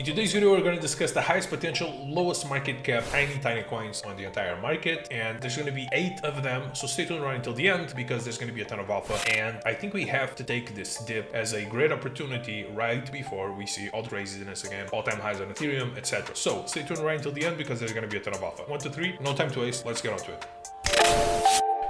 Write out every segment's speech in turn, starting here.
In today's video, we're going to discuss the highest potential, lowest market cap, tiny coins on the entire market. And there's going to be 8 of them. So stay tuned right until the end because there's going to be a ton of alpha. And I think we have to take this dip as a great opportunity right before we see all the craziness again, all-time highs on Ethereum, etc. So stay tuned right until the end because there's going to be a ton of alpha. 1, 2, 3, no time to waste. Let's get on to it.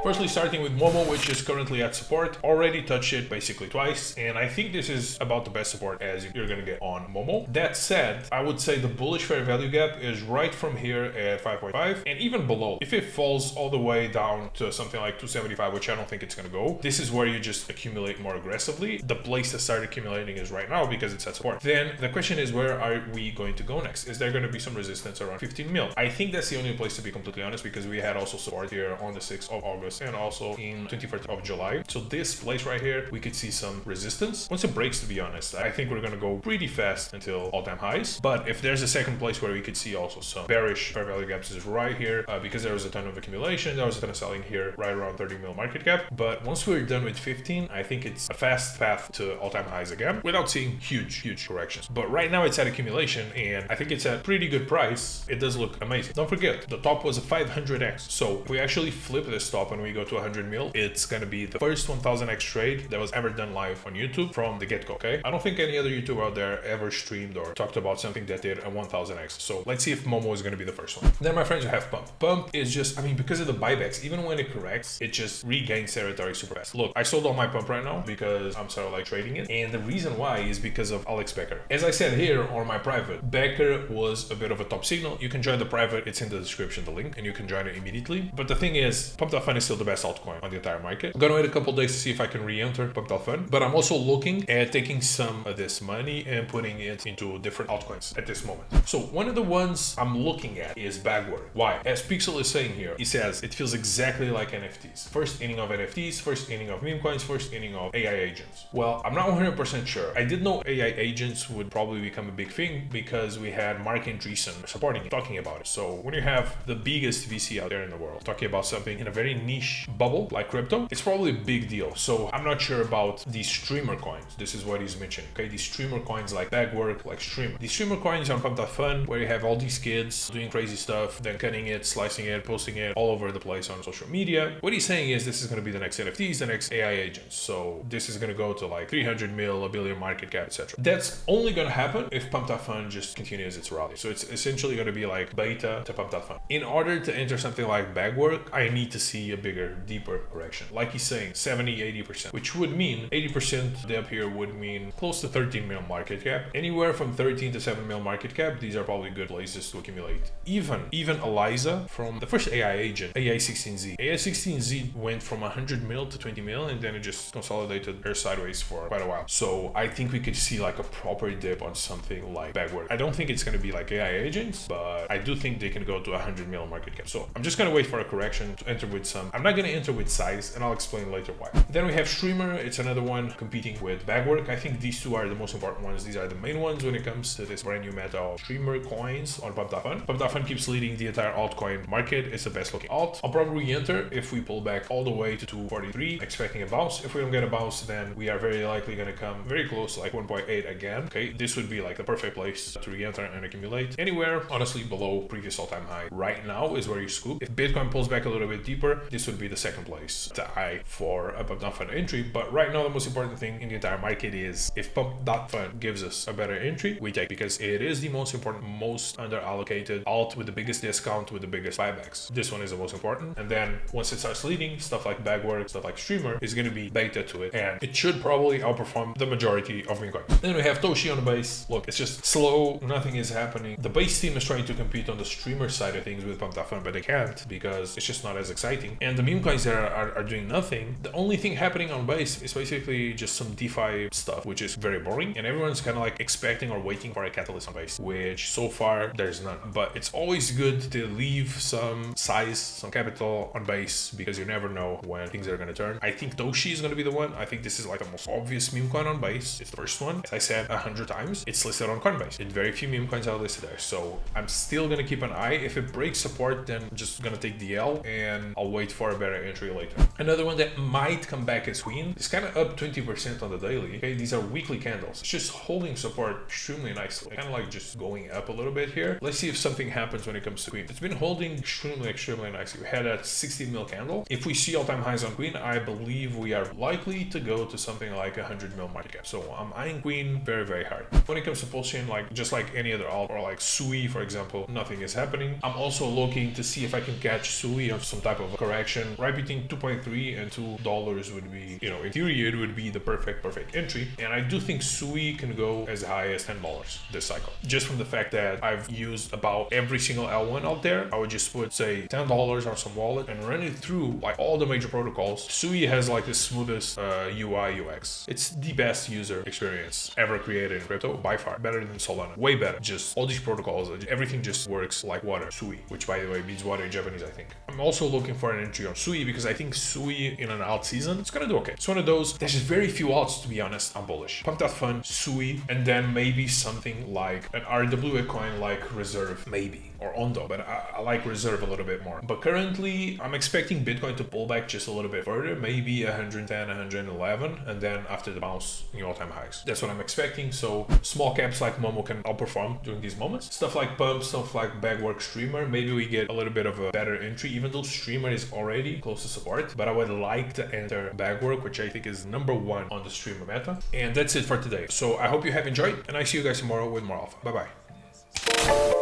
Firstly, starting with Momo, which is currently at support, already touched it basically twice, and I think this is about the best support as you're gonna get on Momo. That said, I would say the bullish fair value gap is right from here at 5.5 and even below. If it falls all the way down to something like 275, which I don't think it's gonna go, this is where you just accumulate more aggressively. The place to start accumulating is right now because it's at support. Then the question is, where are we going to go next? Is there gonna be some resistance around 15 mil? I think that's the only place, to be completely honest, because we had also support here on the 6th of August and also in 24th of July. So this place right here, we could see some resistance. Once it breaks, to be honest, I think we're gonna go pretty fast until all-time highs. But if there's a second place where we could see also some bearish fair value gaps is right here, because there was a ton of accumulation, there was a ton of selling here right around 30 mil market cap. But once we're done with 15, I think it's a fast path to all-time highs again without seeing huge corrections. But right now it's at accumulation and I think it's at pretty good price. It does look amazing. Don't forget, the top was a 500x. So if we actually flip this top and we go to 100 mil, it's gonna be the first 1000x trade that was ever done live on YouTube from the get-go. Okay, I don't think any other YouTuber out there ever streamed or talked about something that did a 1000x. So let's see if Momo is gonna be the first one. Then my friends, you have Pump is just, I mean, because of the buybacks, even when it corrects, it just regains territory super fast. Look, I sold all my Pump right now because I'm sort of like trading it, and the reason why is because of 𝗘𝗥𝗧𝗏𝗏. As I said here on my private, 𝗘𝗥𝗏𝗏 was a bit of a top signal. You can join the private, it's in the description, the link, and you can join it immediately. But the thing is, Pump.Fun is still the best altcoin on the entire market. I'm gonna wait a couple days to see if I can re-enter Pump.Fun, but I'm also looking at taking some of this money and putting it into different altcoins at this moment. So one of the ones I'm looking at is 𝗘𝗥𝗏𝗏𝗏. Why? As Pixel is saying here, he says it feels exactly like NFTs. First inning of NFTs, first inning of meme coins, first inning of AI agents. Well, I'm not 100% sure. I did know AI agents would probably become a big thing because we had Mark Andreessen supporting it, talking about it. So when you have the biggest VC out there in the world talking about something in a very niche bubble like crypto, it's probably a big deal. So I'm not sure about these streamer coins. This is what he's mentioning. Okay, these streamer coins like 𝗘𝗥𝗏𝗏𝗏, like streamer. These streamer coins on Pump.Fun, where you have all these kids doing crazy stuff, then cutting it, slicing it, posting it all over the place on social media. What he's saying is this is going to be the next NFTs, the next AI agents. So this is going to go to like 300 mil, a billion market cap, etc. That's only going to happen if Pump.Fun just continues its rally. So it's essentially going to be like beta to Pump.Fun. In order to enter something like 𝗘𝗥𝗏𝗏𝗏, I need to see a bigger, deeper correction. Like he's saying, 70-80%, which would mean 80% up here would mean close to 13 mil market cap. Anywhere from 13 to 7 mil market cap, these are probably good places to accumulate. Even Eliza from the first AI agent, AI16Z. AI16Z went from 100 mil to 20 mil and then it just consolidated her sideways for quite a while. So I think we could see like a proper dip on something like 𝗘𝗥𝗏𝗏𝗏. I don't think it's going to be like AI agents, but I do think they can go to 100 mil market cap. So I'm just going to wait for a correction to enter with some. I'm not going to enter with size, and I'll explain later why. Then we have Streamer. It's another one competing with 𝗘𝗥𝗏𝗏𝗏. I think these two are the most important ones. These are the main ones when it comes to this brand new meta of streamer coins on Pump.Fun. Pump.Fun keeps leading the entire altcoin market. It's the best looking alt. I'll probably re-enter if we pull back all the way to 243, expecting a bounce. If we don't get a bounce, then we are very likely going to come very close to like 1.8 again. Okay, this would be like the perfect place to re-enter and accumulate. Anywhere, honestly, below previous all-time high right now is where you scoop. If Bitcoin pulls back a little bit deeper, this would be the second place to eye for a Pump.Fun entry. But right now, the most important thing in the entire market is if Pump.Fun gives us a better entry, we take, because it is the most important, most underallocated alt with the biggest discount, with the biggest buybacks. This one is the most important. And then once it starts leading, stuff like 𝗘𝗥𝗏𝗏𝗏, stuff like Streamer is going to be beta to it, and it should probably outperform the majority of meme coins. Then we have Toshi on the base. Look, it's just slow, nothing is happening. The base team is trying to compete on the streamer side of things with Pump.Fun, but they can't because it's just not as exciting. And the meme coins that are doing nothing. The only thing happening on base is basically just some DeFi stuff, which is very boring, and everyone's kind of like expecting or waiting for a catalyst on base, which so far there's none. But it's always good to leave some size, some capital on base, because you never know when things are going to turn. I think Toshi is going to be the one. I think this is like the most obvious meme coin on base. It's the first one. As I said 100 times, it's listed on Coinbase, and very few meme coins are listed there. So I'm still going to keep an eye. If it breaks support, then I'm just going to take the L and I'll wait for a better entry later. Another one that might come back is Queen. It's kind of up 20% on the daily. Okay, these are weekly candles. It's just holding support extremely nicely. Kind of like just going up a little bit here. Let's see if something happens when it comes to Queen. It's been holding extremely nicely. We had a 60 mil candle. If we see all-time highs on Queen, I believe we are likely to go to something like 100 mil market cap. So I'm eyeing Queen very hard. When it comes to Pulse Chain, like just like any other alt, or like Sui, for example, nothing is happening. I'm also looking to see if I can catch Sui on some type of correction. Right between 2.3 and $2 would be, you know, in theory it would be the perfect entry. And I do think Sui can go as high as $10 this cycle. Just from the fact that I've used about every single L1 out there, I would just put, say, $10 on some wallet and run it through like all the major protocols. Sui has like the smoothest UI UX. It's the best user experience ever created in crypto by far. Better than Solana. Way better. Just all these protocols, everything just works like water. Sui, which by the way means water in Japanese, I think. I'm also looking for an entry on Sui because I think Sui in an alt season, it's gonna do okay. It's one of those, there's just very few alts, to be honest, I'm bullish. Punk.fun, Sui, and then maybe something like an RWA coin like Reserve, maybe, or Ondo, but I like Reserve a little bit more. But currently, I'm expecting Bitcoin to pull back just a little bit further, maybe 110, 111, and then after the bounce, new all-time highs. That's what I'm expecting. So small caps like Momo can outperform during these moments. Stuff like Pump, stuff like Bagwork Streamer, maybe we get a little bit of a better entry, even though Streamer is already close to support, but I would like to enter Bagwork, which I think is #1 on the Streamer meta. And that's it for today. So I hope you have enjoyed, and I see you guys tomorrow with more alpha. Bye-bye.